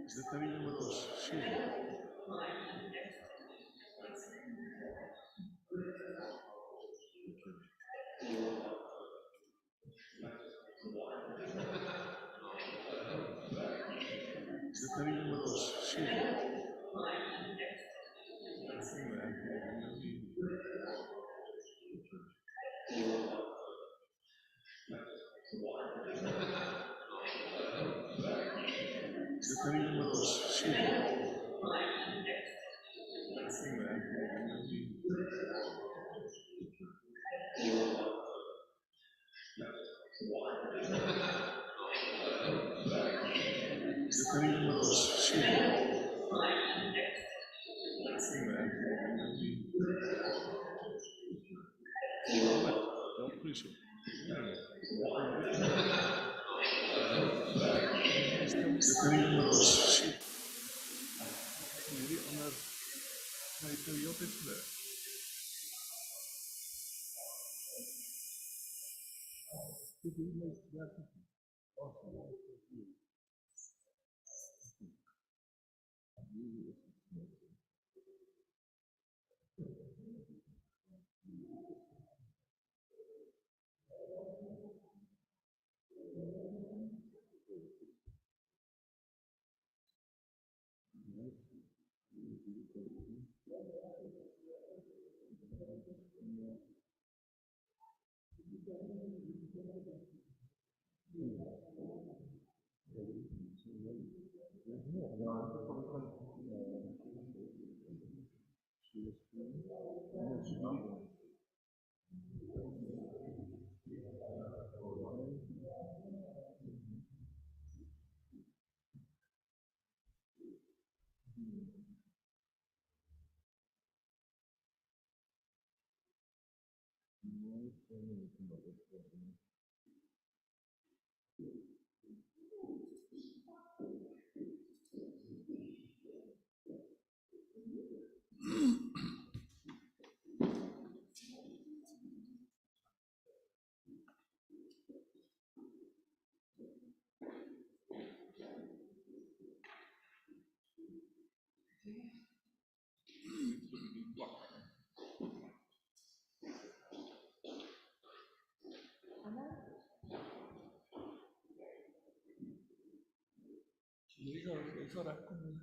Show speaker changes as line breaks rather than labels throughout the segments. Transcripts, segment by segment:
Is dat nou iemand als Siri? Is dat nou iemand als Siri? Is dat nou iemand als Siri? Is dat nou iemand als Siri? Dat Brussel. Is dat nou iemand als Siri? Nee, anders ga je toch altijd terug. Ik weet niet wat het is. Eso era como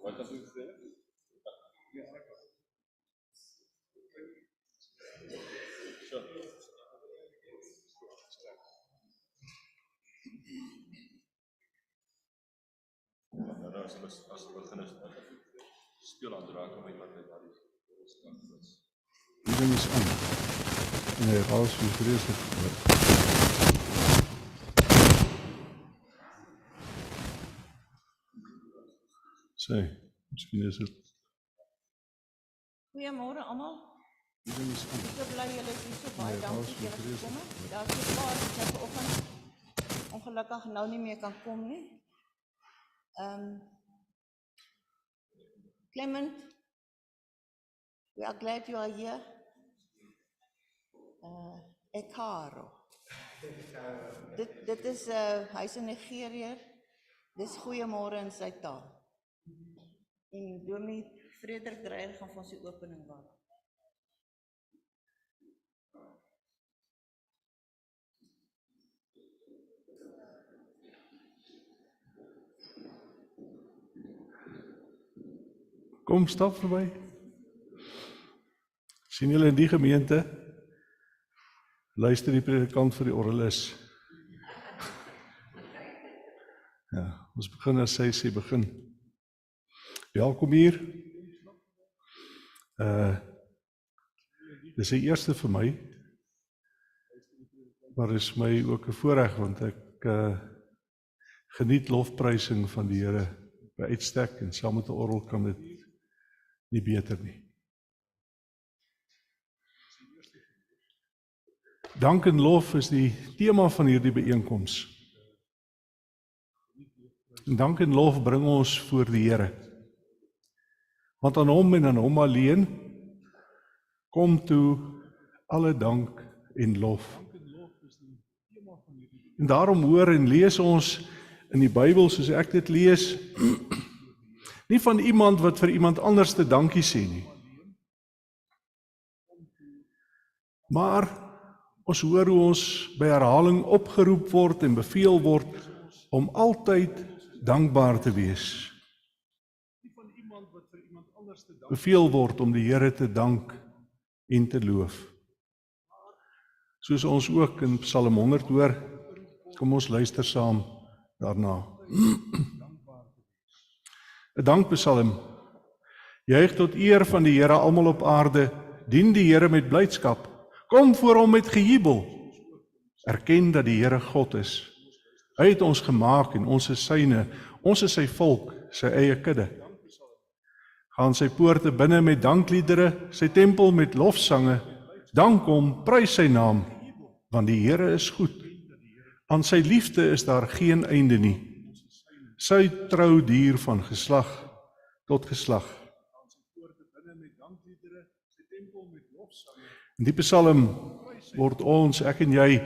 Wat as u gesê? Nou, as we begin speel aandraak om iemand met daardie
Die ding is aan. Nee, alles is vreselijk. Sê, miskien is het.
Goeiemôre almal.
Die ding is aan.
Ek is so bly julle is hier so baie
Nee,
dankie
alles
dat julle
vreselijk.
gekom het. Daar is 'n paar wat vanoggend ongelukkig nou nie meer kan kom nie. Clement, we are glad you are here. Ekaro. Dit is, hy's 'n Nigeriër. Dis goeiemôre in sy taal. En Dominee Frederik Dreyer gaan vir ons die opening maak.
Kom, stap verby. Sien julle in die gemeente? Luister die predikant vir die orgelis. Ja, ons begin as sy sê begin. Welkom hier. Dis die eerste vir my. Maar is my ook 'n voorreg want ek geniet lofprysing van die Here by uitstek en saam met 'n orgel kan dit nie beter nie. Dank en lof is die tema van hierdie byeenkoms. En dank en lof bring ons voor die Here. Want aan hom en aan hom alleen kom toe alle dank en lof. En daarom hoor en lees ons in die Bybel soos ek dit lees, nie van iemand wat vir iemand anders te dankie sê nie. Maar ons hoor hoe ons by herhaling opgeroep word en beveel word om altyd dankbaar te wees. Beveel word om die Here te dank en te loof. Soos ons ook in Psalm 100 hoor, kom ons luister saam daarna. 'n Dankpsalm. Juig tot eer van die Here almal op aarde, dien die Here met blydskap. Kom voor hom met gejubel. Erken dat die Here God is. Hy het ons gemaak en ons is syne, ons is sy volk, sy eie kudde. Gaan sy poorte binne met dankliedere, sy tempel met lofsange. Dank hom, prys sy naam, want die Here is goed. Aan sy liefde is daar geen einde nie. Sy trou duur van geslag tot geslag. In die psalm word ons, ek en jy,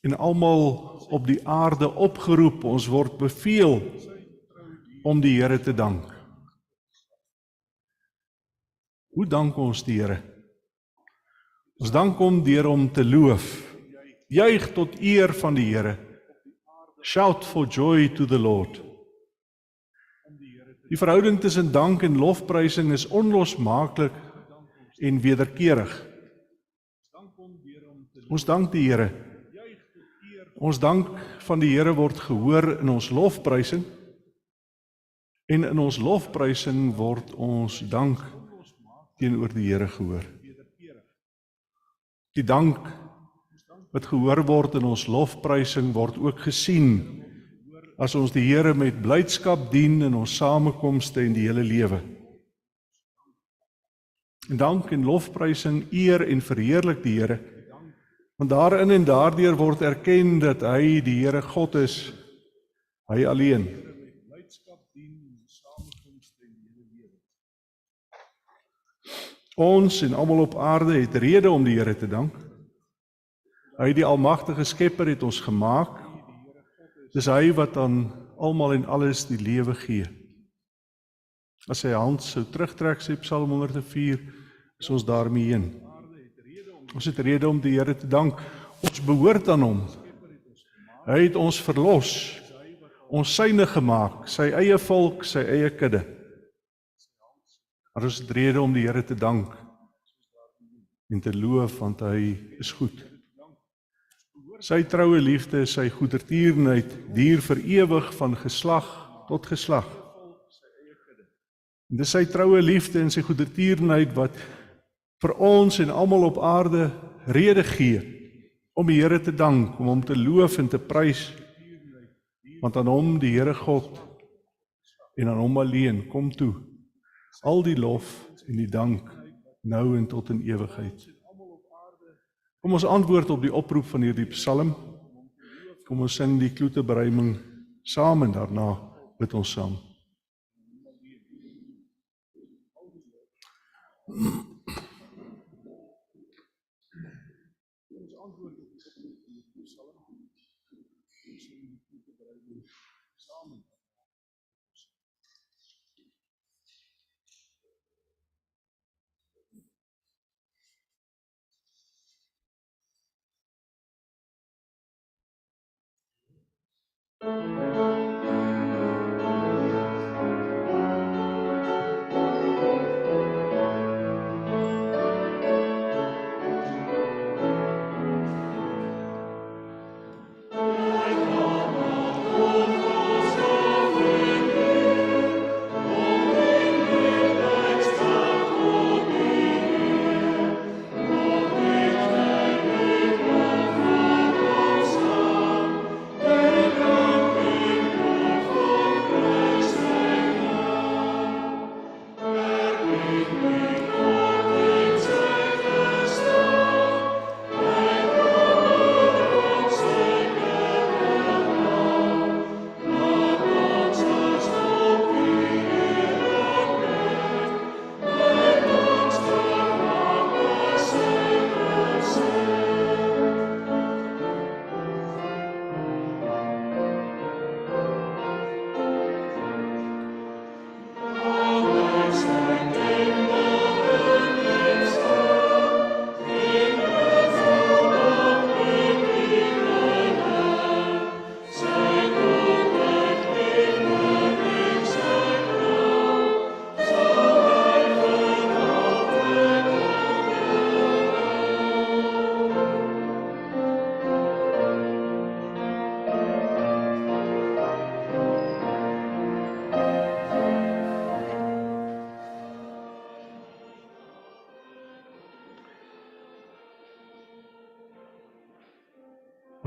en almal op die aarde opgeroep, ons word beveel om die Here te dank. Hoe dank ons die Here? Ons dank hom deur hom te loof. Juig tot eer van die Here. Shout for joy to the Lord. Die verhouding tussen dank en lofprysing is onlosmaaklik en wederkerig. Ons dank die Here. Ons dank van die Here word gehoor in ons lofprysing en in ons lofprysing word ons dank teenoor die Here gehoor. Die dank wat gehoor word in ons lofprysing word ook gesien as ons die Here met blydskap dien in ons samekomste en die hele lewe. En dank en lofprysing eer en verheerlik die Here, want daarin en daardeur word erken dat hy die Here God is, hy alleen. Ons en almal op aarde het rede om die Here te dank. Hy, die almagtige Skepper, het ons gemaak. Dis hy wat aan almal en alles die lewe gee. As sy hand sou terugtrek, sê Psalm 104, is ons daarmee heen. Ons het rede om die Here te dank. Ons behoort aan hom. Hy het ons verlos. ons syne gemaak, sy eie volk, sy eie kudde. Maar ons het rede om die Here te dank en te loof, want hy is goed. Sy troue liefde, sy goedertierenheid duur vir ewig van geslag tot geslag. En dis sy troue liefde en sy goedertierenheid wat vir ons en almal op aarde rede gee om die Here te dank, om hom te loof en te prys, want aan hom, die Here God, en aan hom alleen, kom toe al die lof en die dank nou en tot in ewigheid. Kom ons antwoord op die oproep van hierdie psalm. Kom ons sing die kloeteberuiming saam en daarna bid ons saam.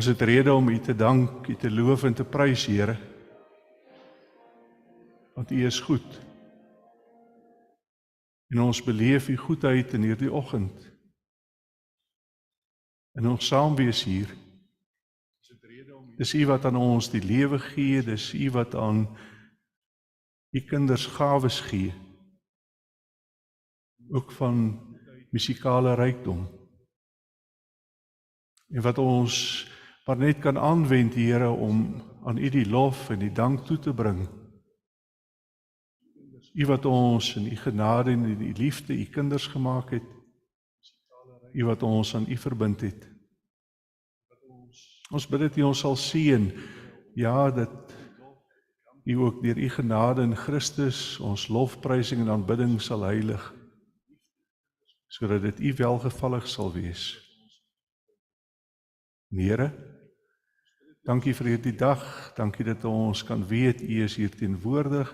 Ons het rede om U te dank, U te loof en te prys, Here, want U is goed. En ons beleef U goedheid in hierdie oggend. In ons saamwees hier. Dis U wat aan ons die lewe gee, dis U wat aan U kinders gawes gee. Ook van musikale rykdom. En wat ons maar net kan aanwend, Here, om aan U die lof en die dank toe te bring. U wat ons in U genade en in U liefde U kinders gemaak het. U wat ons aan U verbind het. Ons bid dat U ons sal seën, ja, dat U ook deur U genade in Christus ons lofprysing en aanbidding sal heilig, sodat dit U welgevallig sal wees. Here, dankie vir hierdie dag, dankie dat ons kan weet U is hier teenwoordig,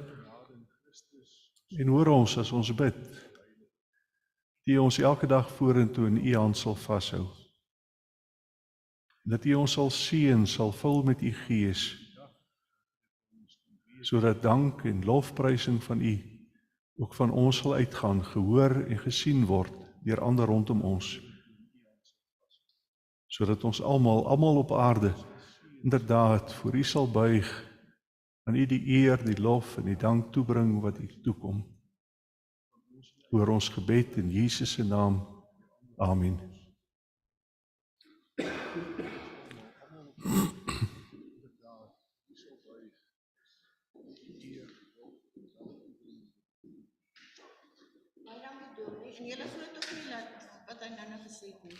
en hoor ons as ons bid, die ons elke dag vorentoe in U hand sal vashou, dat U ons sal seën, sal vul met U Gees, sodat dank en lofprysing van U ook van ons sal uitgaan, gehoor en gesien word deur ander rondom ons, sodat ons almal op aarde inderdaad voor U sal buig, aan U die eer, die lof en die dank toebring wat U toekom. Hoor ons gebed in Jesus se naam. Amen.
En julle glo tog nie dat wat hy nou gesê het nie.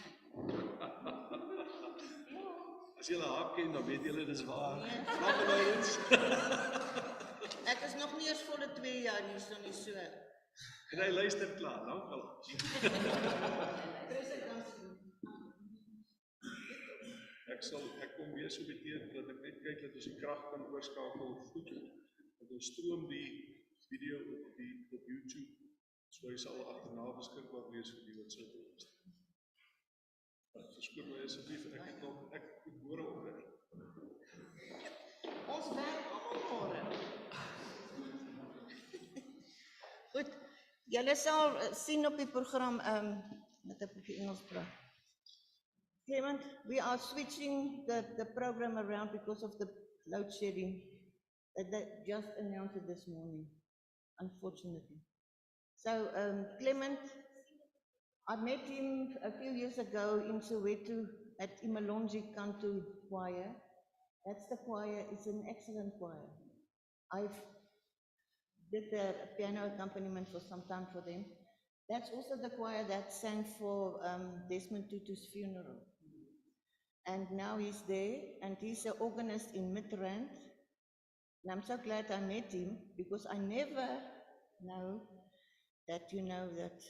As julle haar ken, dan weet julle dis waar.
Nee.
Flappeleiders.
Ek is nog nie eens volle 2 jaar nie, so nie so.
En hy luister klaar, lank al. Ek kom weer so beteer, dat ek net kyk dat ons die krag kan oorskakel goed. Dat ons stroom die video op YouTube, so hy sal agterna beskikbaar wees vir die wat sou wil. Verskoon my asseblief, ek moet môre opwerk.
Ons werk almal môre. Goed, julle sal sien op die program, met 'n bietjie Engels praat. Clement, we are switching the program around because of the load shedding that they just announced it this morning, unfortunately. So, Clement, I met him a few years ago in Soweto at Imalonji Kantu Choir. That's the choir, it's an excellent choir. I've did the piano accompaniment for some time for them. That's also the choir that sang for Desmond Tutu's funeral. And now he's there, and he's an organist in Noordrand. And I'm so glad I met him, because I never know that that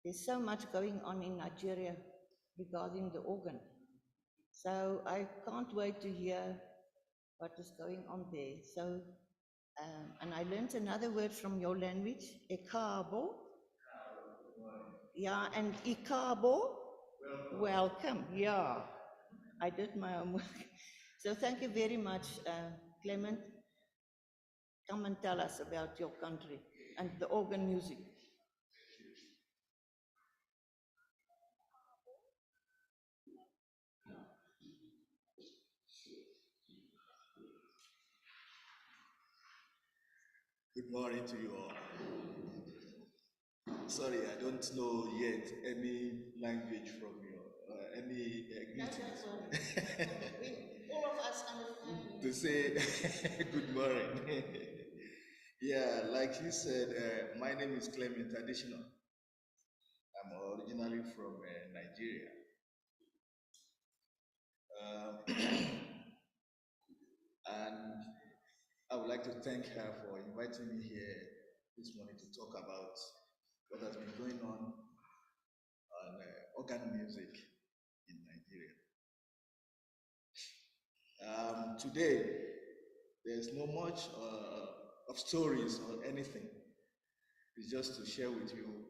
there's so much going on in Nigeria regarding the organ. So I can't wait to hear what is going on there. So, and I learned another word from your language, ekabo. Yeah, and ikabo, welcome. Yeah, I did my homework. So thank you very much, Clement. Come and tell us about your country and the organ music.
Good morning to you all. Sorry, I don't know yet any language from you, any greetings.
All of us understand.
To say good morning. Yeah, like you said, my name is Clement Additional. I'm originally from Nigeria. And I would like to thank her for inviting me here this morning to talk about what has been going on organ music in Nigeria. Today, there's no much of stories or anything. It's just to share with you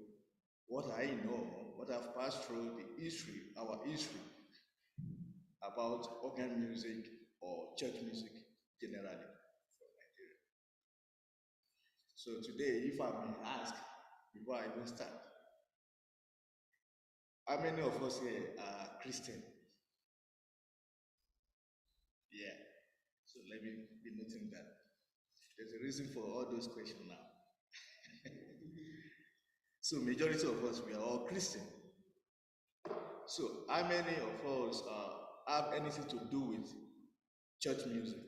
what I know, what I've passed through, the history, our history about organ music or church music generally from Nigeria. So today, if I may ask, before I even start, how many of us here are Christian? Yeah, so let me be noting that. There's a reason for all those questions now. So majority of us, we are all Christian. So how many of us have anything to do with church music?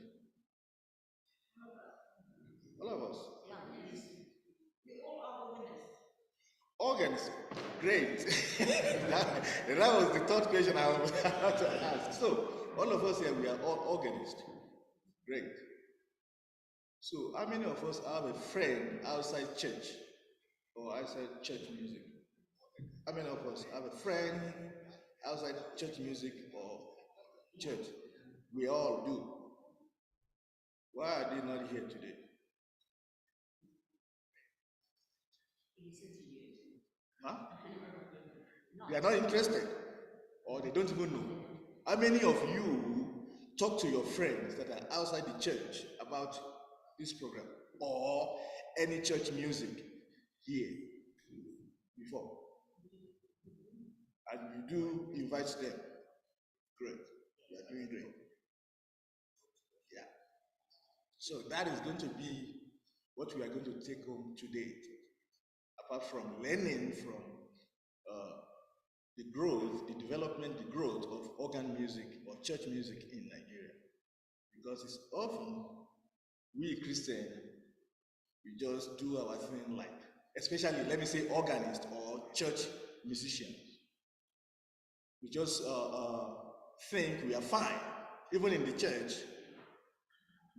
All of us?
Yeah, we all are organists.
Organists, great. that was the third question I was about to ask. So all of us here, we are all organists. Great. So how many of us have a friend outside church or outside church music? How many of us have a friend outside church music or church? We all do. Why are they not here today? Huh? They are not interested, or they don't even know. How many of you talk to your friends that are outside the church about this program or any church music here before? And you do invite them. Great. You are doing great. Yeah. So that is going to be what we are going to take home today. Apart from learning from the growth, the development, the growth of organ music or church music in Nigeria. Because it's often, we Christians, we just do our thing like, especially, let me say, organist or church musician. We just think we are fine. even in the church,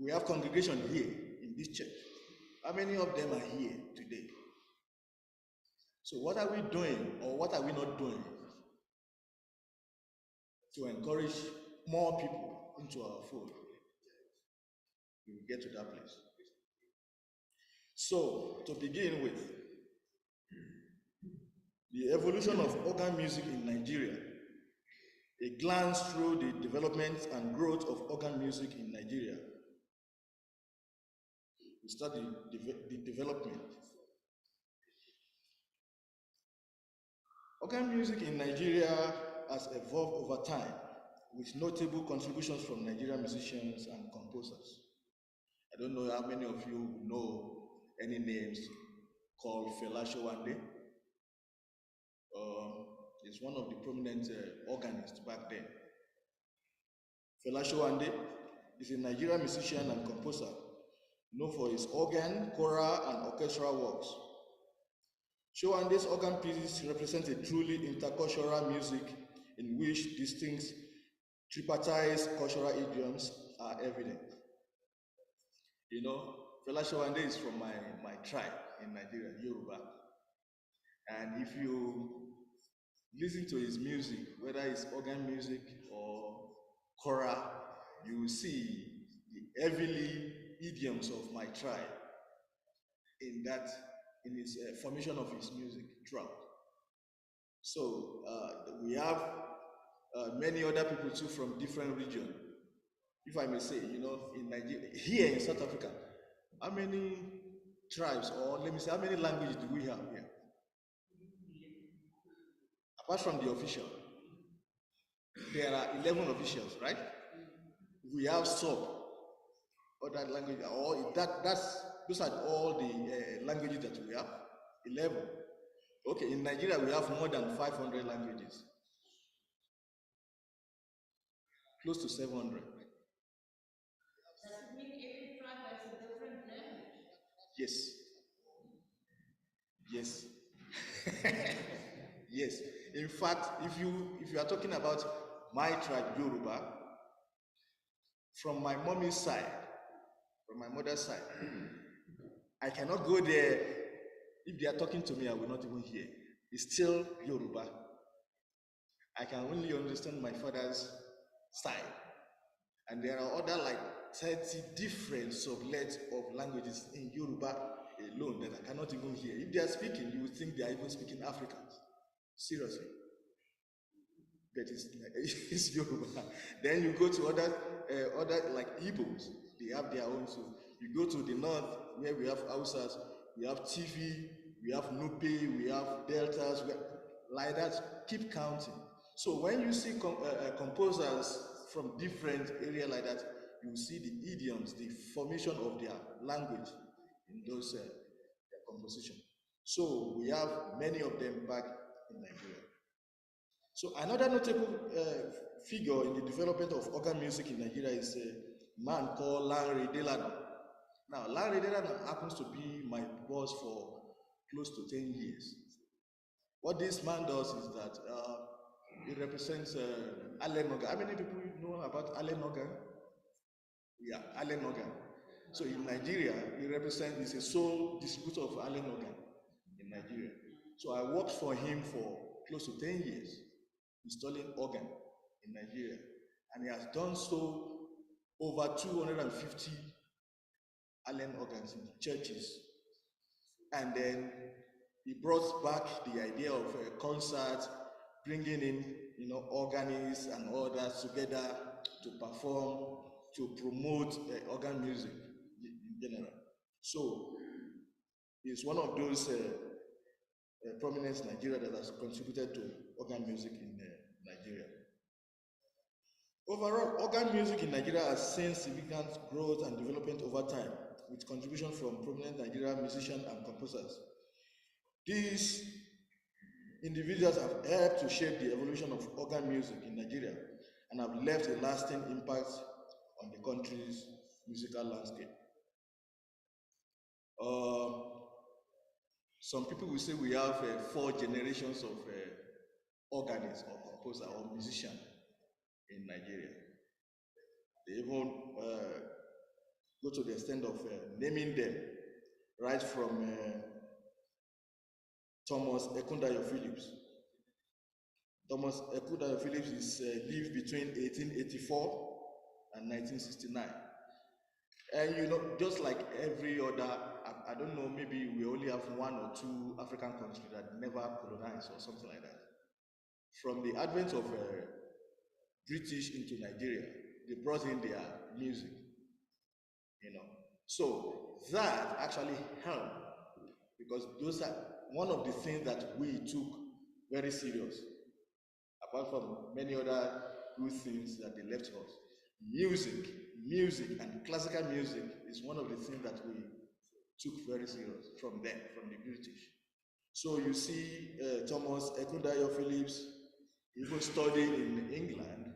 we have congregation here in this church. How many of them are here today? So what are we doing, or what are we not doing to encourage more people into our fold? We will get to that place. So, to begin with, the evolution of organ music in Nigeria, a glance through the development and growth of organ music in Nigeria. We study the development. Organ music in Nigeria has evolved over time with notable contributions from Nigerian musicians and composers. I don't know how many of you know any names called Fela Showande. He's one of the prominent organists back then. Fela Showande is a Nigerian musician and composer known for his organ, choral, and orchestral works. Showande's organ pieces represent a truly intercultural music in which distinct tripartite cultural idioms are evident. You know, Fela Showande is from my tribe in Nigeria, Yoruba. And if you listen to his music, whether it's organ music or choral, you will see the heavily idioms of my tribe in his formation of his music throughout. So we have many other people too from different regions. If I may say, you know, in Nigeria, here in South Africa, how many tribes, or let me say, how many languages do we have here? Apart from the official, there are 11 officials, right? We have sub, other language, or those are all the languages that we have, 11. Okay, in Nigeria, we have more than 500 languages. Close to 700.
Does it mean every tribe has a different language?
Yes. Yes. Yes. In fact, if you are talking about my tribe, Yoruba, from my mommy's side, from my mother's side, I cannot go there. If they are talking to me, I will not even hear. It's still Yoruba. I can only understand my father's side. And there are other like 30 different sublets of languages in Yoruba alone that I cannot even hear. If they are speaking, you would think they are even speaking Afrikaans. Seriously. But it's Yoruba. Then you go to other like Igbos, they have their own too. You go to the north where we have Hausas, we have TV, we have Nupe, we have Deltas, like that, keep counting. So when you see composers from different areas like that, you see the idioms, the formation of their language in those their composition. So we have many of them back in Nigeria. So another notable figure in the development of organ music in Nigeria is a man called Lanre Delano. Now, Lanre Delano happens to be my boss for close to 10 years. What this man does is that he represents Allen Organ. How many people know about Allen Organ? Yeah, Allen Organ. So in Nigeria, he's a sole distributor of Allen Organ in Nigeria. So I worked for him for close to 10 years, installing organ in Nigeria. And he has done so over 250 Allen organs in churches. And then he brought back the idea of a concert, bringing in, organists and others together to perform, to promote organ music in general. So he's one of those prominent in Nigeria that has contributed to organ music in Nigeria. Overall, organ music in Nigeria has seen significant growth and development over time, with contribution from prominent Nigerian musicians and composers. These individuals have helped to shape the evolution of organ music in Nigeria and have left a lasting impact on the country's musical landscape. Some people will say we have 4 generations of organists or composer or musician in Nigeria. They even go to the extent of naming them, right from Thomas Ekundayo Phillips. Thomas Ekundayo Phillips is lived between 1884 and 1969. And you know, just like every other, I don't know, maybe we only have one or two African countries that never colonized or something like that. From the advent of British into Nigeria, they brought in their music, you know. So that actually helped, because those are one of the things that we took very serious, apart from many other good things that they left us. Music and classical music is one of the things that we took very serious from them, from the British. So you see Thomas Ekundayo Phillips, he even studied in England,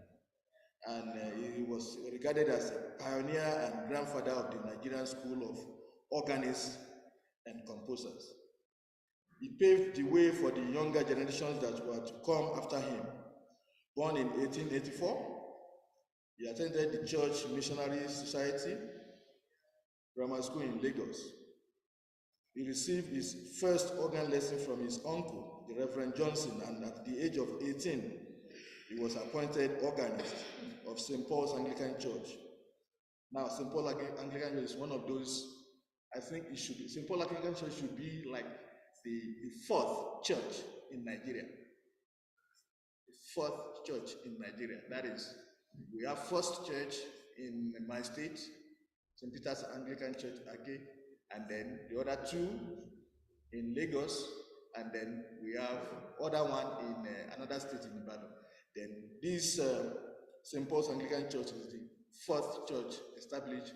and he was regarded as a pioneer and grandfather of the Nigerian School of Organists and Composers. He paved the way for the younger generations that were to come after him. Born in 1884, he attended the Church Missionary Society Grammar School in Lagos. He received his first organ lesson from his uncle, the Reverend Johnson, and at the age of 18, he was appointed organist of St. Paul's Anglican Church. Now, St. Paul Anglican Church is one of those, I think it should be, St. Paul Anglican Church should be like the fourth church in Nigeria. The fourth church in Nigeria. That is, we have First Church in my state, St. Peter's Anglican Church, Ake, and then the other two in Lagos, and then we have other one in another state in Ibadan. Then this St. Paul's Anglican Church is the fourth church established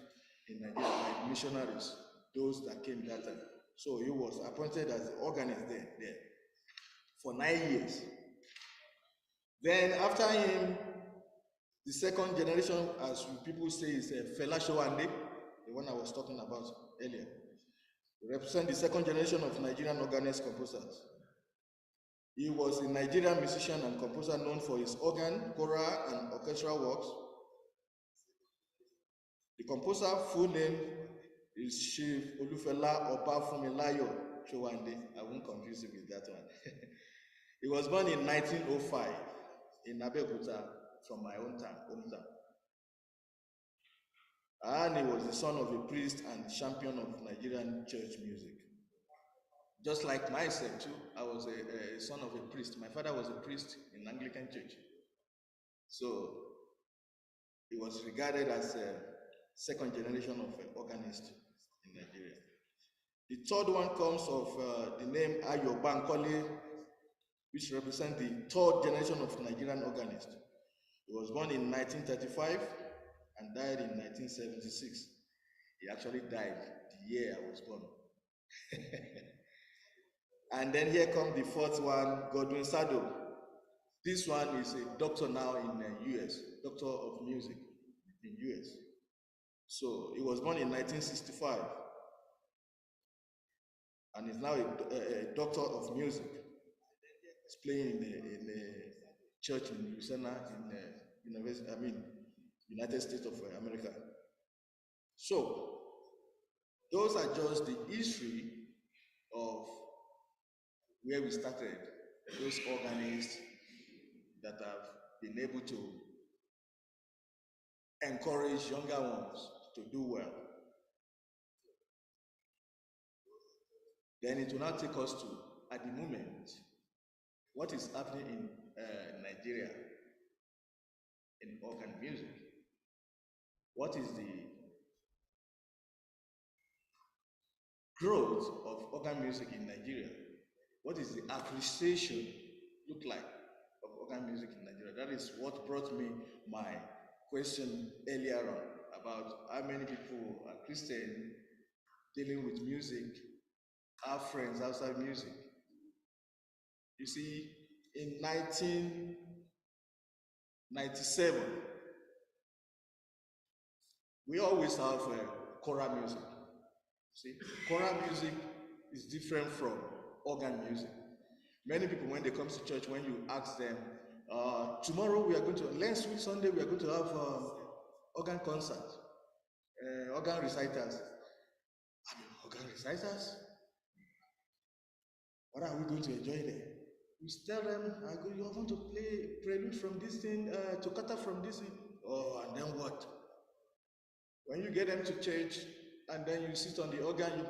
in Nigeria by missionaries, those that came that time. So he was appointed as the organist there for 9 years. Then after him, the second generation, as people say, is Fela Showande, the one I was talking about earlier. He represents the second generation of Nigerian organist composers. He was a Nigerian musician and composer known for his organ, choral, and orchestral works. The composer full name is Chief Olufela Obafunmilayo Showande. I won't confuse you with that one. He was born in 1905 in Abeokuta, from my hometown. And he was the son of a priest and champion of Nigerian church music. Just like myself too, I was a son of a priest. My father was a priest in Anglican church. So he was regarded as a second generation of an organist in Nigeria. The third one comes of the name Ayo Bankole, which represents the third generation of Nigerian organist. He was born in 1935 and died in 1976. He actually died the year I was born. And then here comes the fourth one, Godwin Sado. This one is a doctor now in the US, doctor of music in US. So he was born in 1965 and is now a doctor of music. He's playing in a church in Louisiana, in United States of America. So those are just the history of where we started, those organists that have been able to encourage younger ones to do well. Then it will now take us to, at the moment, what is happening in Nigeria in organ music. What is the growth of organ music in Nigeria? What is the appreciation look like of organ music in Nigeria? That is what brought me my question earlier on about how many people are Christian dealing with music, have friends outside music. You see, in 1997, we always have choral music. See, choral music is different from organ music. Many people, when they come to church, when you ask them, tomorrow we are going to, next week Sunday we are going to have organ concert, organ reciters. I mean, organ reciters? What are we going to enjoy there? We tell them, you want to play prelude from this thing, toccata from this thing. Oh, and then what? When you get them to church, and then you sit on the organ,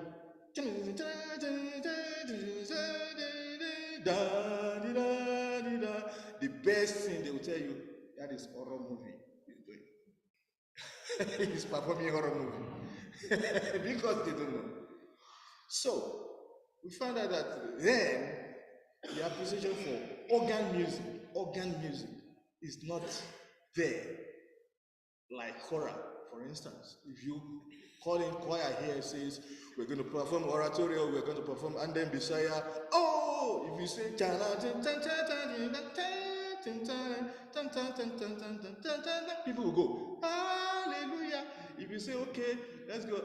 the best thing they will tell you, that is horror movie he's doing. He's performing horror movie. Because they don't know. So, we found out that then the appreciation for organ music is not there like choral, for instance. If you call in choir here, it says, we're going to perform oratorio, we're going to perform Andem Bisaya. Oh, if you say, people will go, hallelujah. If you say, okay, let's go,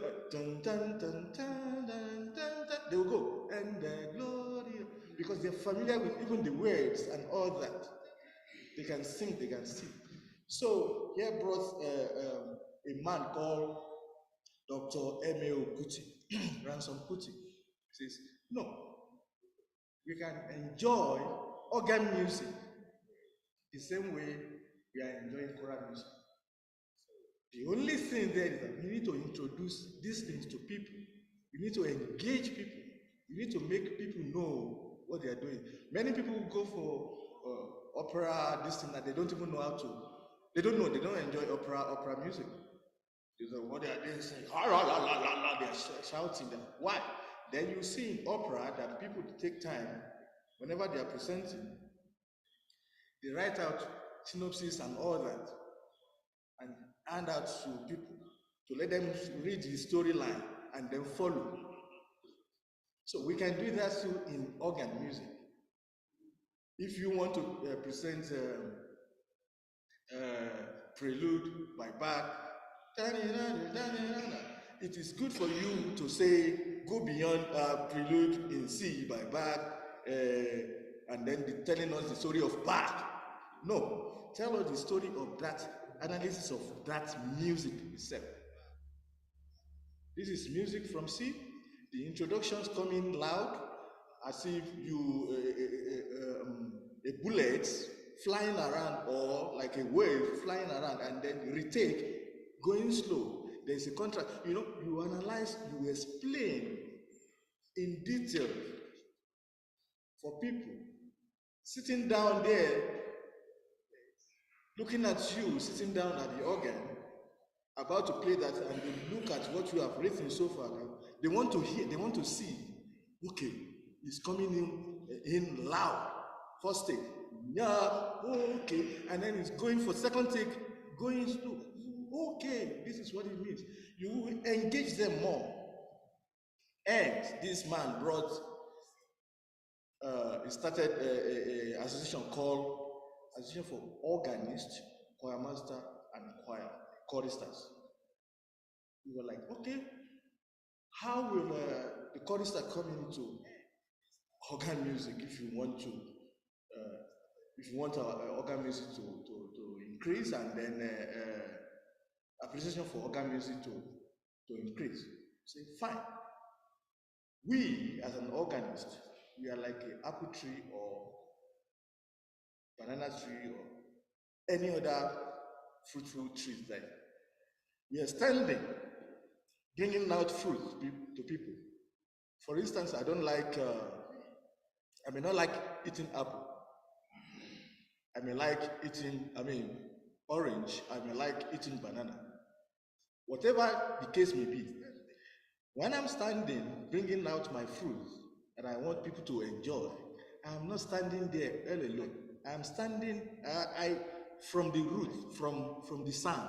they will go, and the glory, because they're familiar with even the words and all that. They can sing, they can sing. So here brought a man called Dr. M.A.O. Kuti, Ransom Kuti. Says, no, we can enjoy organ music the same way we are enjoying choral music. The only thing there is that we need to introduce these things to people. We need to engage people. We need to make people know what they are doing. Many people go for opera, this thing that they don't even know how to. They don't know. They don't enjoy opera music. They know what they are doing. Saying, la la la la la. They are shouting them. Why? Then you see in opera that people take time whenever they are presenting. They write out synopsis and all that, and hand out to people to let them read the storyline and then follow. So we can do that too in organ music. If you want to present prelude by Bach, it is good for you to say, go beyond prelude in C by Bach, and then telling us the story of Bach. No, tell us the story of that analysis of that music itself. This is music from C. The introductions come in loud, as if you a bullet flying around, or like a wave flying around, and then retake, going slow. There's a contrast. You know, you analyze, you explain in detail for people. Sitting down there, looking at you, sitting down at the organ, about to play that, and they look at what you have written so far. They want to hear, they want to see, okay, it's coming in loud. First take, yeah, okay, and then it's going for second take, going slow. Okay, this is what it means. You will engage them more. And this man brought, he started an association called Association for Organists, Choir Master, and Choir Choristers. We were like, okay, how will the chorister come into organ music if you want to, if you want our organ music to increase, and then appreciation for organ music to increase? Say, fine. We, as an organist, we are like an apple tree or banana tree or any other fruitful trees there. We are standing, bringing out fruit to people. For instance, I may not like eating apple. I may like eating, orange. I may like eating banana. Whatever the case may be, when I'm standing, bringing out my fruit that I want people to enjoy, I'm not standing there all alone. I'm standing from the root, from the sand.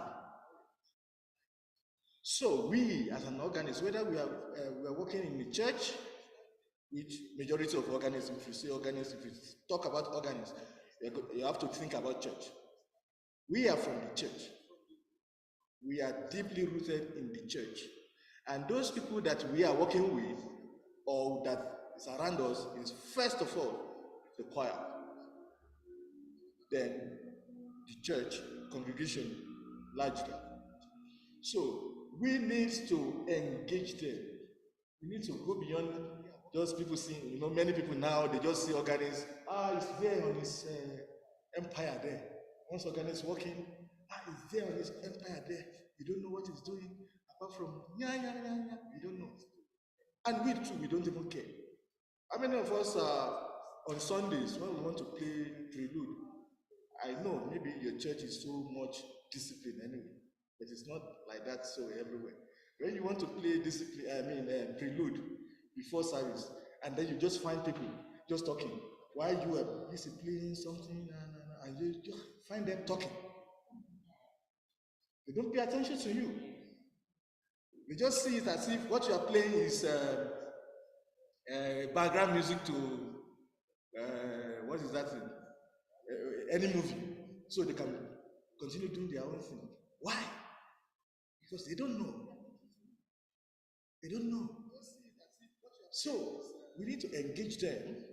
So we, as an organist, whether we are working in the church, which majority of organists, if you say organist, if you talk about organists, you have to think about church. We are from the church. We are deeply rooted in the church. And those people that we are working with, or that surround us, is first of all the choir, then the church, congregation, largely. So we need to engage them. We need to go beyond just people seeing, many people now, they just see organist, it's there on his empire there. Once organist walking, it's there on his empire there. You don't know what he's doing, apart from, you don't know. And we too, we don't even care. How many of us on Sundays, when we want to play prelude, I know maybe your church is so much discipline anyway, but it's not like that so everywhere. When you want to play prelude before service, and then you just find people just talking, while you are busy playing something, and you just find them talking. They don't pay attention to you. They just see it as if what you are playing is background music to what is that thing? Any movie, so they can continue doing their own thing. Why? Because they don't know. They don't know. So we need to engage them,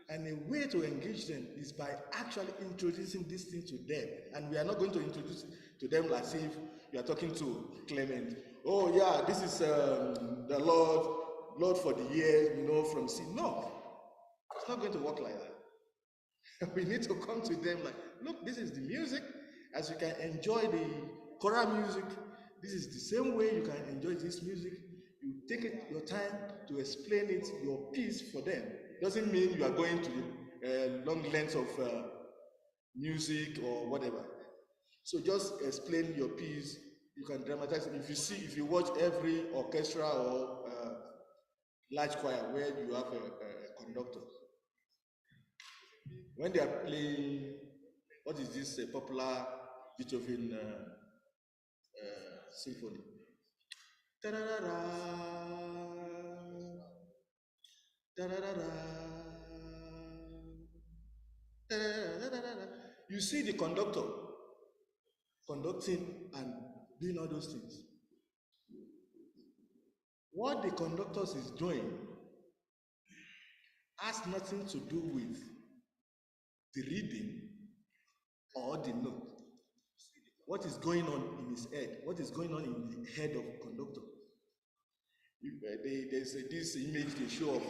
and a way to engage them is by actually introducing this thing to them. And we are not going to introduce to them as if you are talking to Clement. Oh yeah, this is the Lord for the year, from sin. No, it's not going to work like that. We need to come to them like, look, this is the music. As you can enjoy the choral music, this is the same way you can enjoy this music. You take your time to explain it, your piece for them. Doesn't mean you are going to long lengths of music or whatever. So just explain your piece. You can dramatize it. If you watch every orchestra or large choir where you have a conductor, when they are playing, what is this popular Beethoven symphony? Ta-da-da-da, ta-da-da-da, ta-da-da-da-da-da. You see the conductor conducting and doing all those things. What the conductor is doing has nothing to do with the reading or the note. What is going on in his head? What is going on in the head of the conductor? There's this image they show of,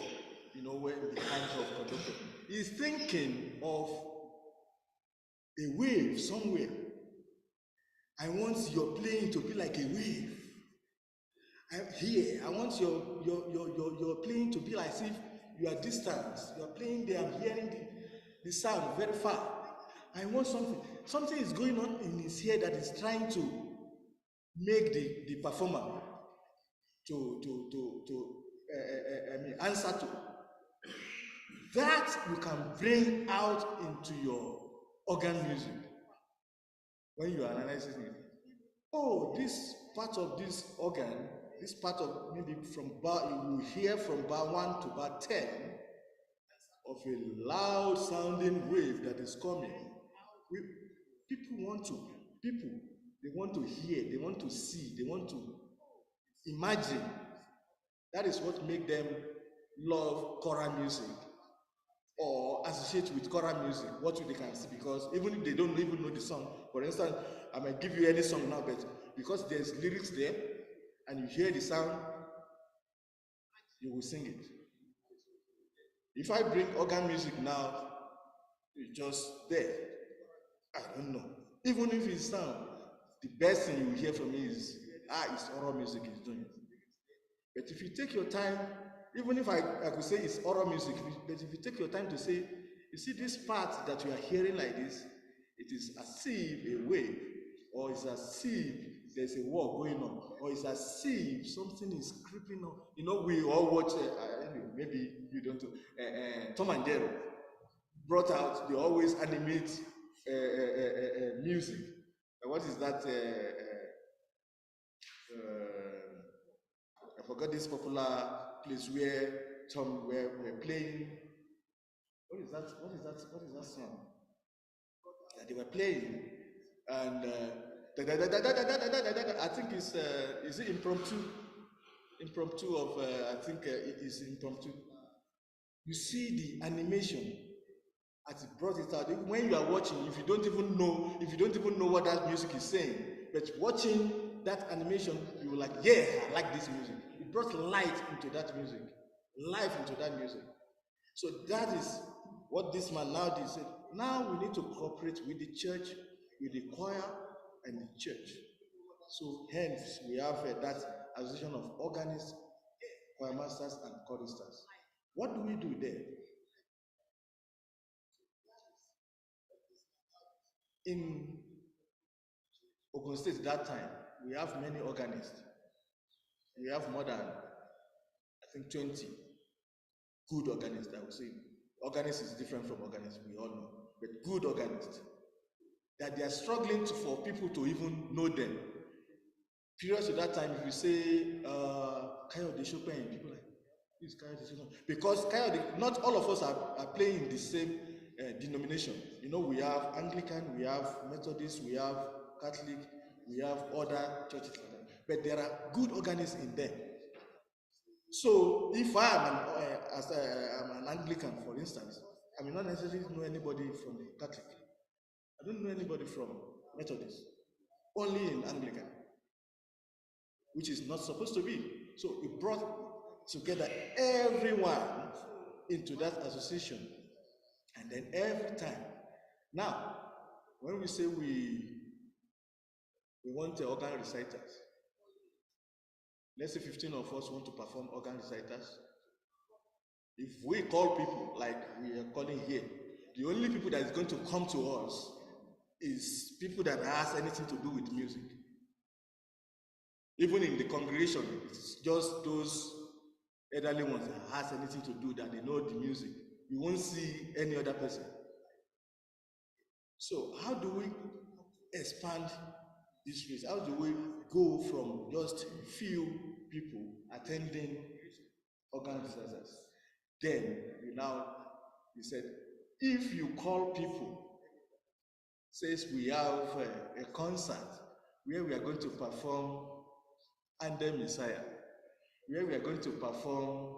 where the hands of conductor. He's thinking of a wave somewhere. I want your playing to be like a wave. I want your playing to be like as if you are distant. You are playing there, I'm hearing the sound very far. I want something. Something is going on in his head that is trying to make the performer to answer to. That you can bring out into your organ music when you are analyzing it. Oh, this part of this organ, this part of maybe from bar, you will hear from bar 1 to bar 10 of a loud sounding wave that is coming. People they want to hear, they want to see, they want to imagine. That is what makes them love choral music or associate with choral music, what they can see, because even if they don't even know the song, for instance, I might give you any song now, but because there's lyrics there and you hear the sound, you will sing it. If I bring organ music now, it's just there. I don't know. Even if it's sound, the best thing you hear from me is, it's oral music is doing. But if you take your time, even if I could say it's oral music, but if you take your time to say, you see this part that you are hearing like this, it is as if a wave, or it's as if there's a war going on, or it's as if something is creeping on. We all watch, maybe you don't know, Tom and Jerry brought out, they always animate music. What is that? I forgot this popular place where Tom were playing. What is that song that they were playing? And I think it's is it impromptu? Impromptu of I think it is impromptu. You see the animation as it brought it out. When you are watching, if you don't even know what that music is saying, but watching that animation, you were like, yeah, I like this music. It brought light into that music, life into that music. So that is what this man now did. He said, now we need to cooperate with the church, with the choir and the church. So hence we have that association of organists, choir masters and choristers. What do we do there? In Ogun State that time, we have many organists. We have more than, I think, 20 good organists, I would say. Organist is different from organist, we all know, but good organists. That they are struggling for people to even know them. Previous to that time, if you say Kayode Chopin, people are like, who is Kayode Chopin? Because Kayode, not all of us are playing in the same denomination. You know, we have Anglican, we have Methodist, we have Catholic, we have other churches like that. But there are good organists in them. So if I am I'm an Anglican, for instance, I may not necessarily know anybody from Catholic. I don't know anybody from Methodist, only in Anglican, which is not supposed to be. So it brought together everyone into that association. And then every time. Now, when we say we want the organ reciters, let's say 15 of us want to perform organ reciters. If we call people like we are calling here, the only people that is going to come to us is people that has anything to do with music. Even in the congregation, it's just those elderly ones that has anything to do, that they know the music. You won't see any other person. So how do we expand this race? How do we go from just few people attending organ recitals? Then we said, if you call people, says we have a concert where we are going to perform Anthem Messiah, where we are going to perform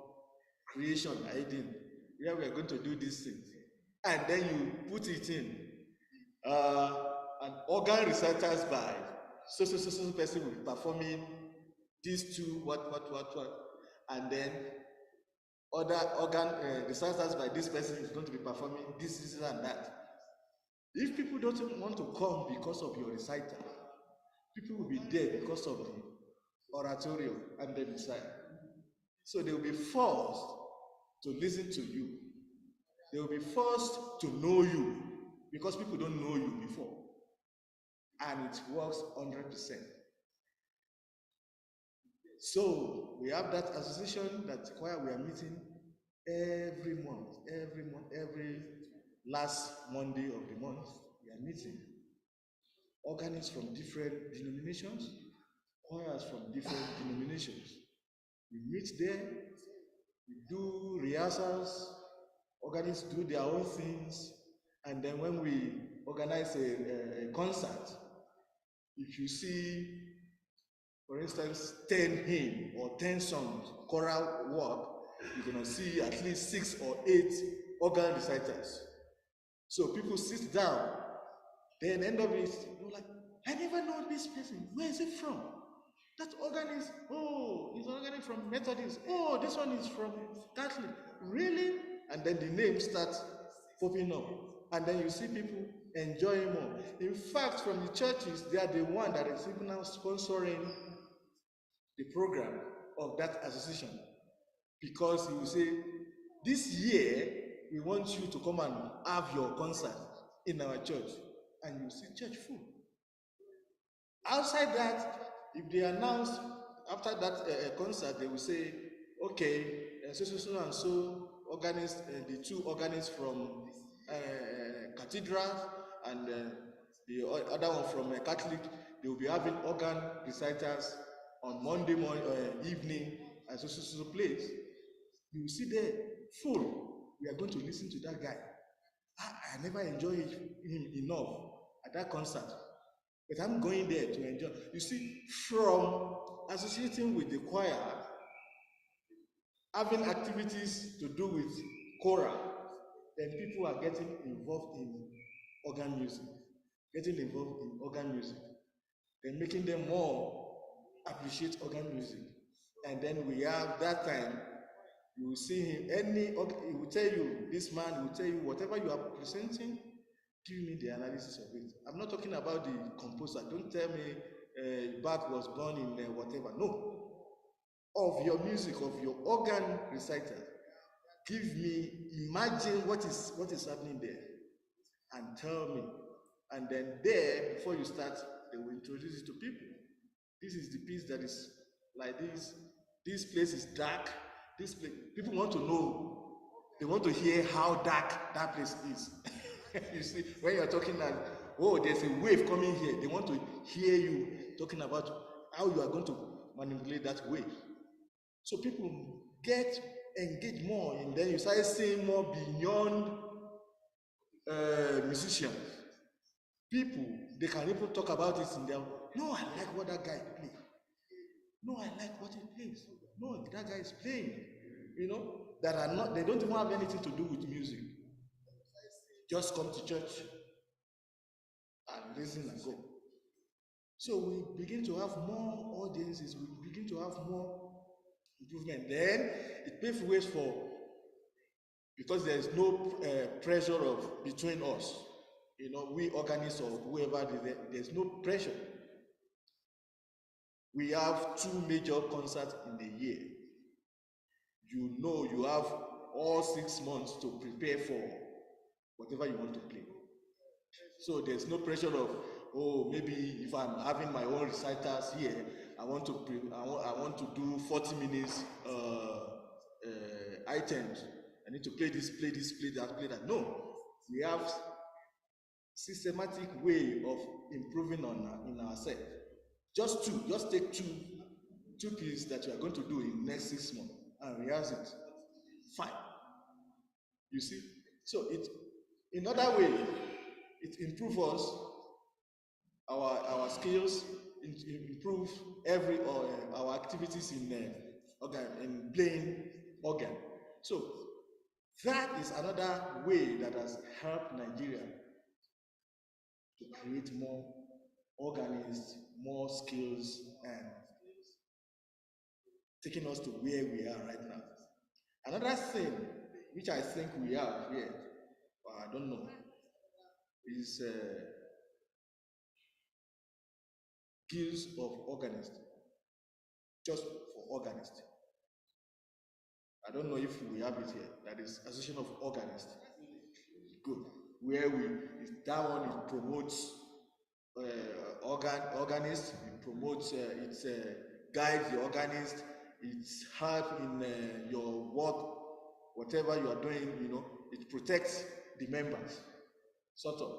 Creation Eden, where we are going to do these things, and then you put it in an organ reciters by so person will be performing these two what, and then other organ reciters by this person is going to be performing this and that. If people don't want to come because of your recital, people will be there because of the oratorio and the Messiah. So they will be forced to listen to you. They will be forced to know you because people don't know you before. And it works 100%. So we have that association that choir we are meeting every month, every last Monday of the month, we are meeting. Organists from different denominations, choirs from different denominations. We meet there, we do rehearsals, organists do their own things, and then when we organize a concert, if you see, for instance, 10 hymns or 10 songs, choral work, you're going to see at least 6 or 8 organ reciters. So people sit down, then end of it, you're like, I never know this person. Where is it from? That organist, oh, he's an organist from Methodist. Oh, this one is from Catholic. Really? And then the names start popping up. And then you see people enjoying more. In fact, from the churches, they are the one that is even now sponsoring the program of that association. Because he will say, this year, we want you to come and have your concert in our church. And you see church full. Outside that, if they announce after that concert, they will say, okay, so and so organist, the 2 organists from Cathedral and the other one from Catholic, they will be having organ reciters on Monday morning, evening at so place. You will see there full. We are going to listen to that guy. I never enjoyed him enough at that concert. But I'm going there to enjoy. You see, from associating with the choir, having activities to do with choral, then people are getting involved in organ music, then making them more appreciate organ music. And then we have that time, you will see him, he will tell you, this man will tell you, whatever you are presenting, give me the analysis of it. I'm not talking about the composer. Don't tell me Bach was born in whatever. No. Of your music, of your organ recital, give me, imagine what is happening there, and tell me. And then there, before you start, they will introduce it to people. This is the piece that is like this. This place is dark. This place, people want to know. They want to hear how dark that place is. You see, when you're talking that, oh, there's a wave coming here, they want to hear you talking about how you are going to manipulate that wave. So people get engaged more, and then you start seeing more beyond musicians. People, they can even talk about it in their, no, I like what that guy plays. No, I like what he plays. No, that guy is playing. You know, that are not, they don't even have anything to do with music. Just come to church and listen and go. So we begin to have more audiences, we begin to have more improvement. Then it paves ways for, because there is no pressure of between us, you know, we organists or whoever, there's no pressure. We have 2 major concerts in the year. You know, you have all 6 months to prepare for whatever you want to play. So there's no pressure of, oh, maybe if I'm having my own recitals here, I want to do 40 minutes items. I need to play this, play that, play that. No, we have systematic way of improving in ourselves. Just take two pieces that you are going to do in the next 6 months and rehearse it. Fine. You see? So in other way, it improves us, our skills, improve our activities in playing organ. So that is another way that has helped Nigeria to create more organists, more skills, and taking us to where we are right now. Another thing which I think we have here, I don't know, is skills of organist, just for organist. I don't know if we have it here. That is Association of Organists. Good. Where that one, it promotes organist, it promotes, it guides the organist, it's help in your work, whatever you are doing, you know, it protects the members, sort of,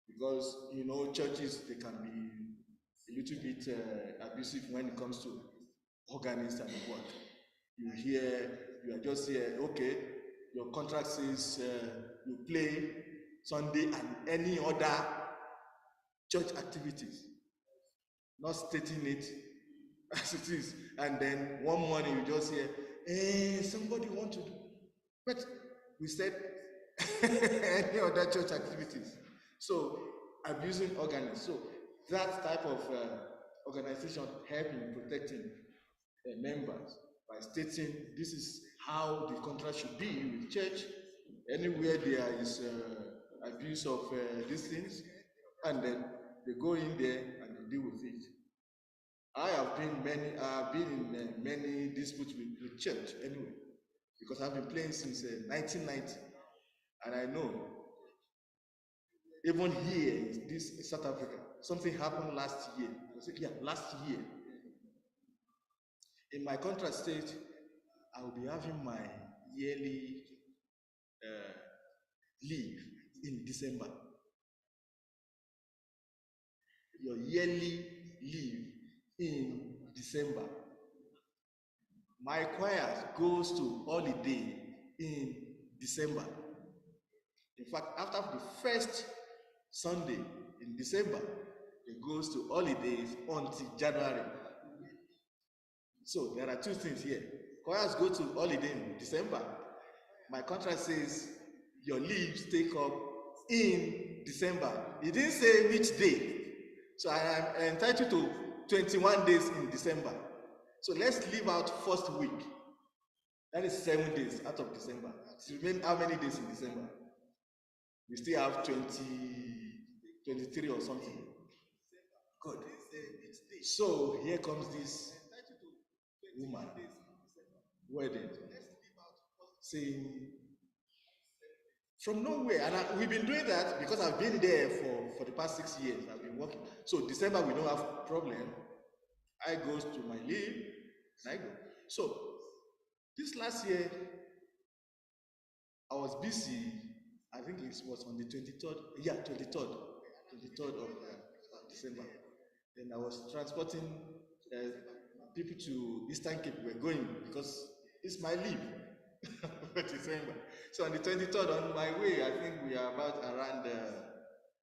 because, you know, churches, they can be a little bit abusive when it comes to organists and work. You are just here, okay, your contract says you play Sunday and any other church activities, not stating it as it is. And then one morning you just hear, hey, somebody want to do, but we said any other church activities. So abusing organists. So that type of organization help in protecting members by stating this is how the contract should be with church. Anywhere there is abuse of these things, and then they go in there and they deal with it. I have been in many disputes with church anyway, because I've been playing since 1990, and I know even here in South Africa, something happened last year. Last year. In my contract state, I will be having my yearly leave in December. Your yearly leave in December. My choir goes to holiday in December. In fact, after the first Sunday in December, it goes to holidays until January. So there are 2 things here. Choirs go to holiday in December. My contract says your leaves take up in December. It didn't say which day. So I am entitled to 21 days in December. So let's leave out first week. That is 7 days out of December. It remain how many days in December? We still have 23 or something. Good. So here comes this woman, wedding, saying, from nowhere, and we've been doing that because I've been there for the past 6 years. I've been working. So December, we don't have problem. I go to my leave, and I go. So this last year, I was busy. I think it was on the 23rd. Yeah, 23rd of December. Then I was transporting people to Eastern Cape. We're going because it's my leave for December. So on the 23rd, on my way, I think we are about around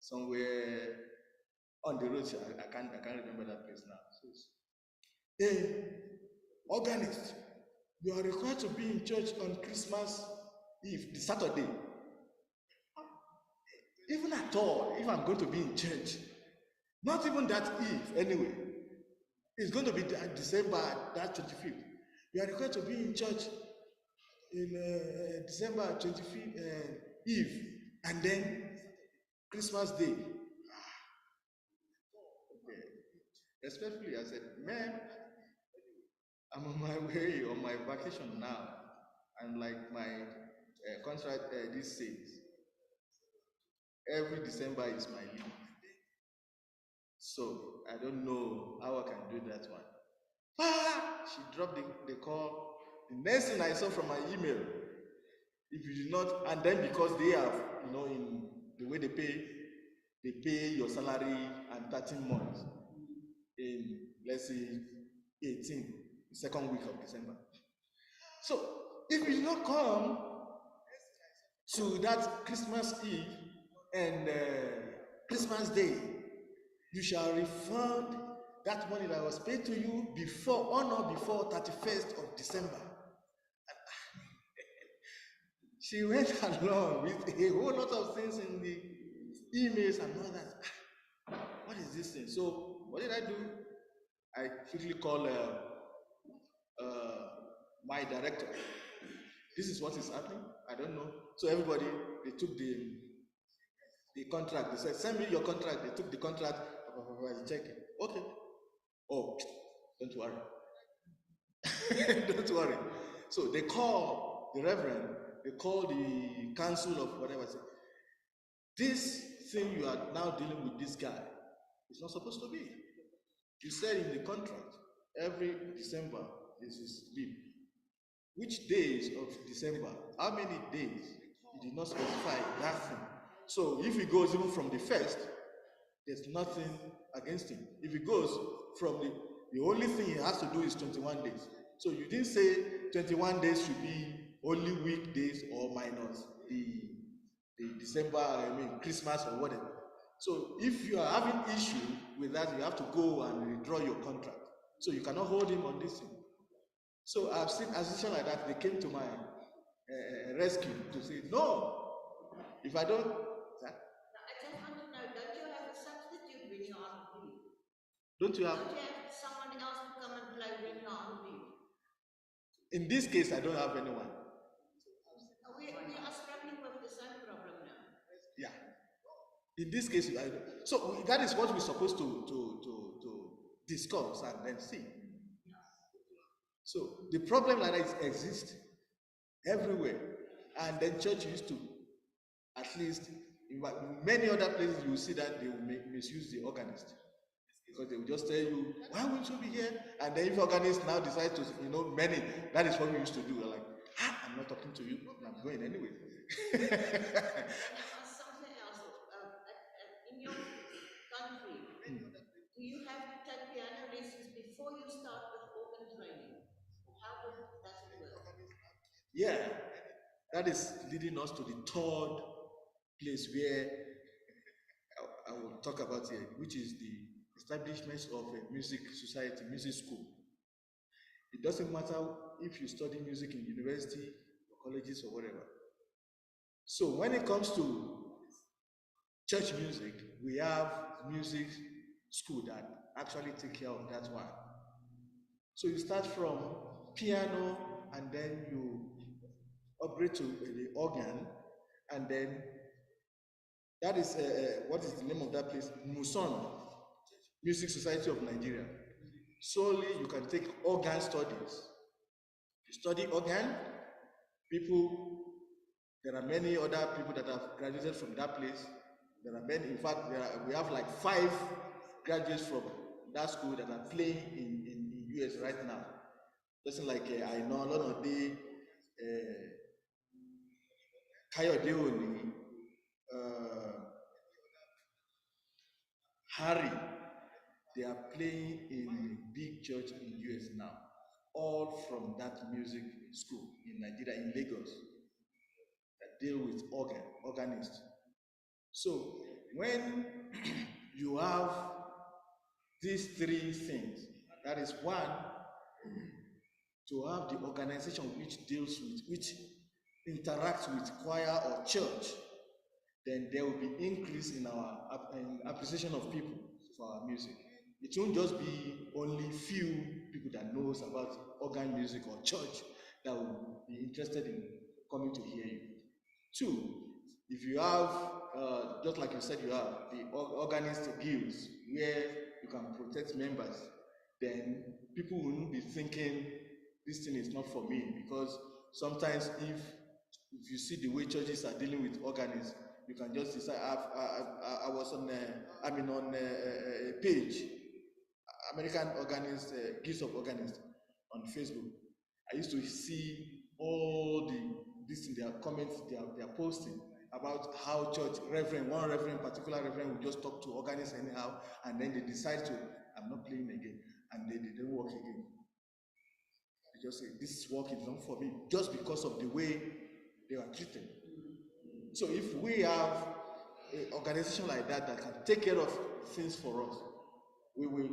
somewhere on the road. I can't remember that place now. So, hey, organist, you are required to be in church on Christmas Eve, the Saturday. Even at all, if I'm going to be in church, not even that Eve anyway, it's going to be that December, that 25th. You are required to be in church in December 25th Eve, and then Christmas Day. Okay. Especially, I said, man, I'm on my way, on my vacation now, and like my contract this says, every December is my leave. So I don't know how I can do that one. She dropped the call. The next thing I saw from my email, if you did not, and then because they have, in the way they pay your salary and 13 months in, let's say, 18, the second week of December. So if you did not come to that Christmas Eve and Christmas Day, you shall refund that money that was paid to you before, on or before 31st of December. She went along with a whole lot of things in the emails and all that. What is this thing? So what did I do? I quickly called my director. This is what is happening. I don't know. So everybody, they took the contract. They said, send me your contract. They took the contract. I checked it. Okay. Oh, don't worry. Don't worry. So they call the reverend. They call the council of whatever. Say, this thing you are now dealing with this guy is not supposed to be. You said in the contract, every December is his leave. Which days of December? How many days? He did not specify that thing. So if he goes even from the first, there's nothing against him. If he goes from the only thing he has to do is 21 days. So you didn't say 21 days should be only weekdays or minus the December, Christmas or whatever. So if you are having issue with that, you have to go and withdraw your contract. So you cannot hold him on this thing. So I've seen a situation like that. They came to my rescue to say, no, if I don't.
I just want to know, don't you have a substitute when you're on leave?
Don't you have
someone else to come and play when you're on leave?
In this case, I don't have anyone.
We are struggling with the same problem now.
Yeah. In this case, so that is what we're supposed to discuss and then see. So the problem like that exists everywhere, and then church used to, at least in many other places, you will see that they will misuse the organist because they will just tell you, why won't you be here? And then if organist now decide to, many, that is what we used to do. We're like, I'm not talking to you, I'm going anyway.
Something else. In your country, do you have to take piano lessons before you start with organ training? How does it work?
Yeah, that is leading us to the third place where I will talk about here, which is the establishment of a music society, music school. It doesn't matter if you study music in university or colleges or whatever. So when it comes to church music, we have music school that actually take care of that one. So you start from piano and then you upgrade to the organ, and then that is what is the name of that place? Muson, Music Society of Nigeria. Solely you can take organ studies. You study organ, people, there are many other people that have graduated from that place. There are many, in fact, we have like 5 graduates from that school that are playing in US right now. Person like I know a lot of the Kayode Oni, Harry, they are playing in a big church in US now, all from that music school in Nigeria, in Lagos, that deal with organist. So when you have these 3 things, that is one, to have the organization which deals with, which interacts with choir or church, then there will be increase in our appreciation of people for our music. It won't just be only few people that knows about organ music or church that will be interested in coming to hear you. 2, if you have, just like you said, you have the organist guilds where you can protect members, then people won't be thinking this thing is not for me, because sometimes if you see the way churches are dealing with organists, you can just decide. I was on a page, American organist, Guilds of Organists on Facebook. I used to see all their comments they are posting about how church one particular reverend will just talk to organists anyhow, and then they decide to, I'm not playing again, and they don't work again. They just say, this work is not for me, just because of the way they are treated. So if we have an organization like that that can take care of things for us, we will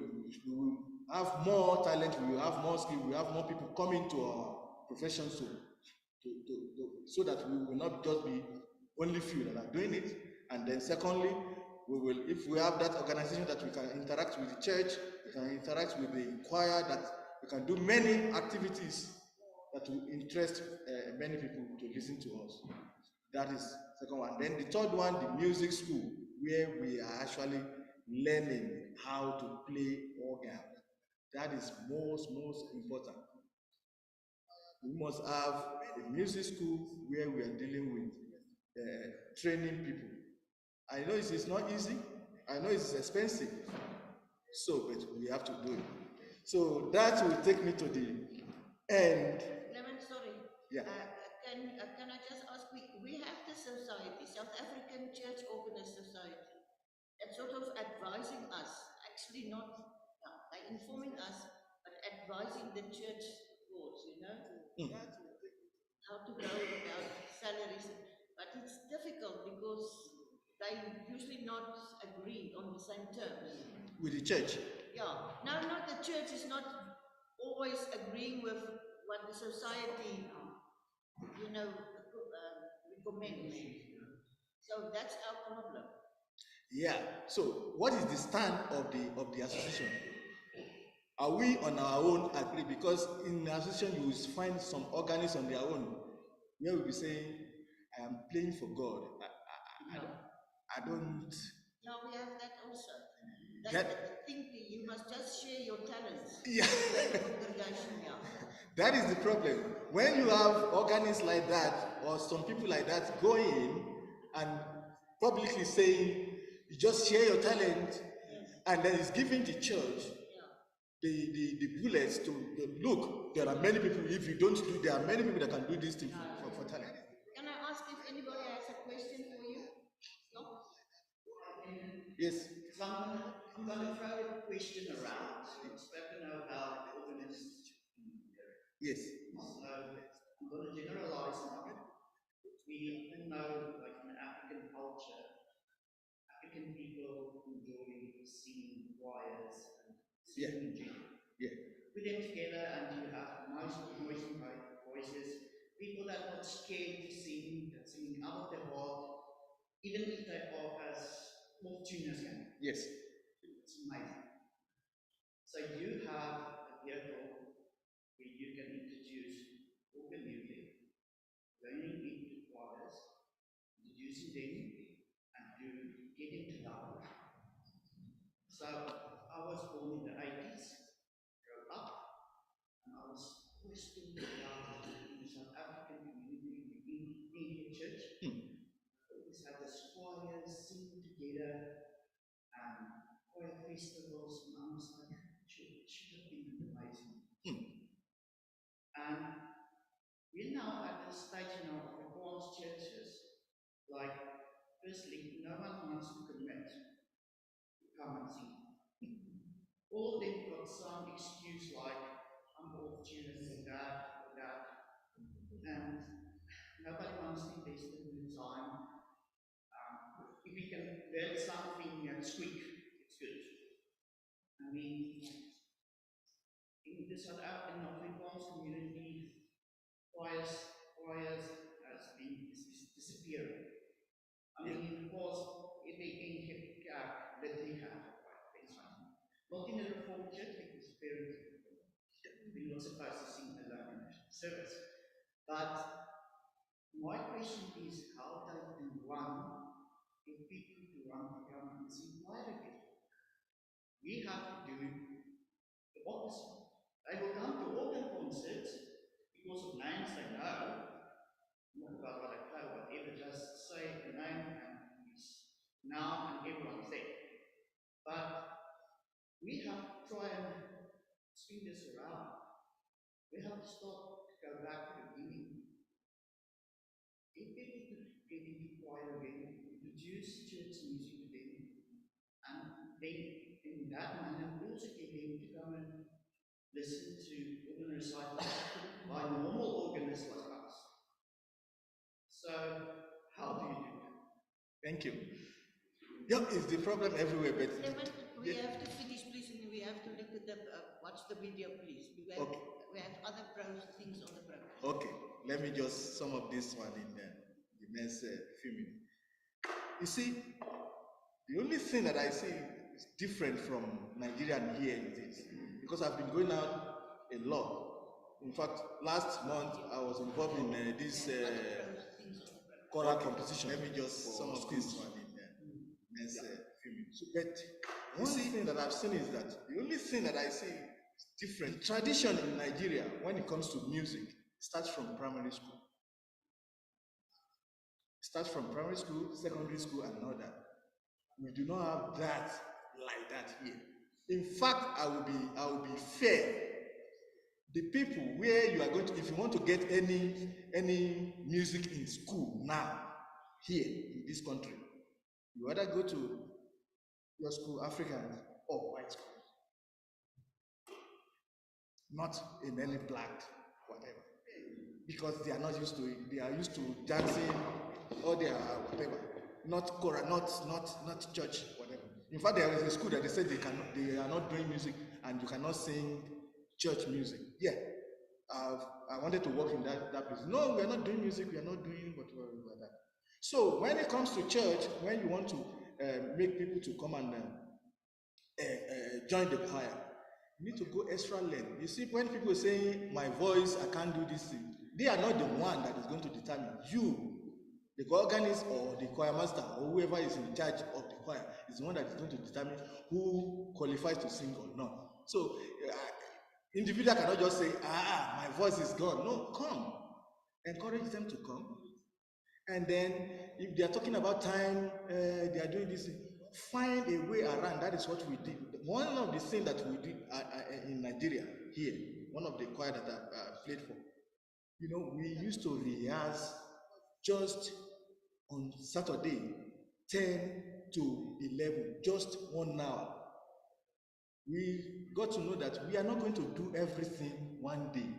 have more talent, we will have more skill, we will have more people coming to our profession so that we will not just be only few that are doing it. And then secondly, if we have that organization that we can interact with the church, we can interact with the choir, that we can do many activities that will interest many people to listen to us. That is second one. Then the third one, the music school, where we are actually learning how to play organ. That is most important. We must have a music school where we are dealing with training people. I know it's not easy. I know it's expensive. So, but we have to do it. So that will take me to the end.
Clement, sorry.
Yeah.
Can I just ask, we have the society, South African Church Organist Society, that's sort of advising us, actually not, they're informing us, but advising the church boards, how to go about salaries. But it's difficult because they usually not agree on the same terms.
With the church?
Yeah. No, not the church is not always agreeing with what the society, recommends. So that's our problem.
Yeah. So what is the stand of the association? Are we on our own agree? Because in the association you will find some organists on their own where we'll be saying, I am playing for God. I don't.
Yeah, we have that also.
That,
think you must just share your talents.
yeah.
Congregation, yeah.
That is the problem. When you have organists like that, or some people like that going and publicly saying, you just share your talent, and then it's giving the church the bullets to look, there are many people, if you don't do, there are many people that can do this thing for talent.
Can I ask if anybody has a question for you? No?
Yes.
I'm going to throw a question around. You've spoken about the organist.
Yes.
So I'm going to generalize now. We all know, like in African culture, African people enjoy singing choirs and singing in general.
Yeah.
Put them together and you have nice noisy voices, people that are not scared to sing, that sing out of their heart, even if they are as off tuners can.
Yes.
It's amazing. So you have a vehicle where you can introduce organ music, learning into choirs, introducing them, and to get into love. So I was born in the 80s, grew up, and I was always thinking about in the South African community, in the Indian church. Always had the choirs sing together, choir festivals, and I was like, it should have been amazing. And we're now at this stage in our advanced churches, like, firstly, no one wants to commit to come and sing. All of them got some excuse like, I'm off tune for that, and nobody wants to invest in the time. If we can learn something quick, it's good. I mean, in the South African Afrikaans community, choirs has been disappearing. I mean, in the past, if they can keep Kerk, that they have a choir, that's fine. Not in the Reformed Church, because we're not supposed to sing alone in service. But my question is, how do one get people to want to come and sing choir again? We have to do the opposite. They will come to organ concerts because of names they know, not about what they play, whatever, just say the name and it's now and everyone's there. But we have to try and spin this around. We have to start to go back to the beginning. Get people to get into choir again, introduce church music to them, and then in that manner we also get them to come and listen to organ recitals by normal organists like us. So, how do you do that?
Thank you. Yeah, it's the problem everywhere, but
We have to finish, please, and we have to look at the, watch the video, please. We have other things on the program.
Okay, let me just sum up this one in the next few minutes. You see, the only thing that I see is different from Nigeria and here is this, because I've been going out a lot. In fact, last month I was involved in this choral competition. Let me just sum up this one in the next few minutes. But one thing that I've seen is that the only thing that I see is different. The tradition in Nigeria, when it comes to music, starts from primary school. Starts from primary school, secondary school, and all that. We do not have that like that here. In fact, I will be fair. The people where you are going to, if you want to get any music in school now, here in this country, you either go to your school, African or white school. Not in any black, whatever. Because they are not used to it. They are used to dancing or they are whatever. Not choral, not church, whatever. In fact, there is a school that they said they are not doing music and you cannot sing church music. Yeah. I wanted to work in that place. No, we are not doing music, we are not doing whatever like that. So when it comes to church, when you want to make people to come and join the choir, you need to go extra length. You see, when people say, my voice, I can't do this thing, they are not the one that is going to determine. You, the organist or the choir master or whoever is in charge of the choir is the one that is going to determine who qualifies to sing or not. So, individual cannot just say, my voice is gone. No, come. Encourage them to come. And then, if they are talking about time, they are doing this, find a way around. That is what we did. One of the things that we did in Nigeria, here, one of the choir that I played for, you know, we used to rehearse just on Saturday, 10 to 11, just 1 hour. We got to know that we are not going to do everything one day.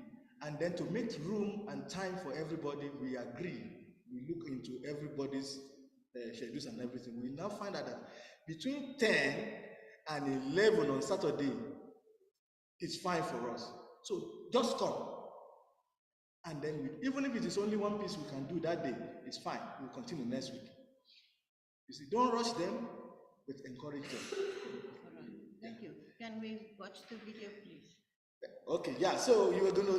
And then to make room and time for everybody, we agree. We look into everybody's schedules and everything. We now find out that between 10 and 11 on Saturday, it's fine for us. So just come. And then even if it is only one piece we can do that day, it's fine. We'll continue next week. You see, don't rush them, but encourage them.
All right. Thank you. can we watch the video, please?
Okay, yeah, so you were going to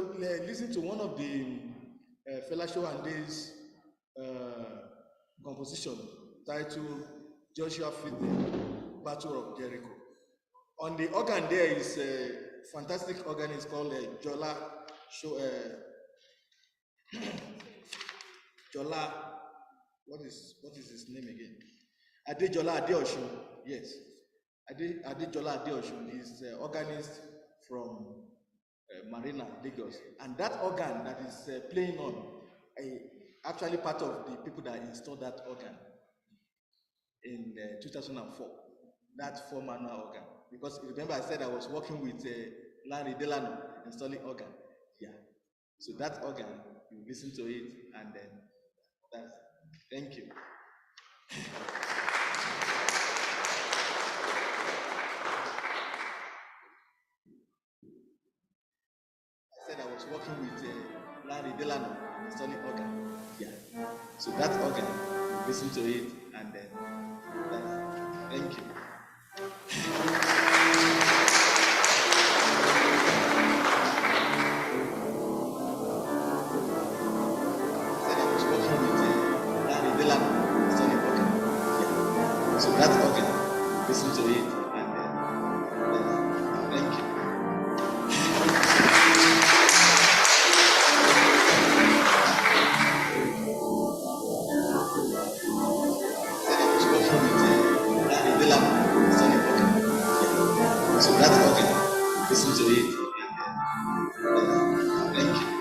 listen to one of the Fela Shohande's composition titled Joshua Fit the Battle of Jericho. On the organ there is a fantastic organist called Jola Jola, what is his name again? Adejola Adeosun, yes. Adejola Adeosun is organist from Marina, Lagos. And that organ that is playing on, actually part of the people that installed that organ in 2004, that 4-manual organ. Because remember I said I was working with Larry Delano installing organ. Yeah. So that organ, you listen to it and then that's, thank you. I said I was working with Larry Delano installing organ. Yeah. So that organ, you listen to it and then that's, thank you. So that's organ, listen to it and then thank you. So that's organ, listen to it and then thank you.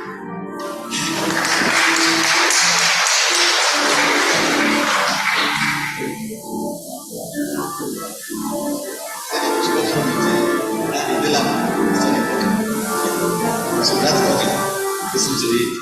So that's okay. Listen to it.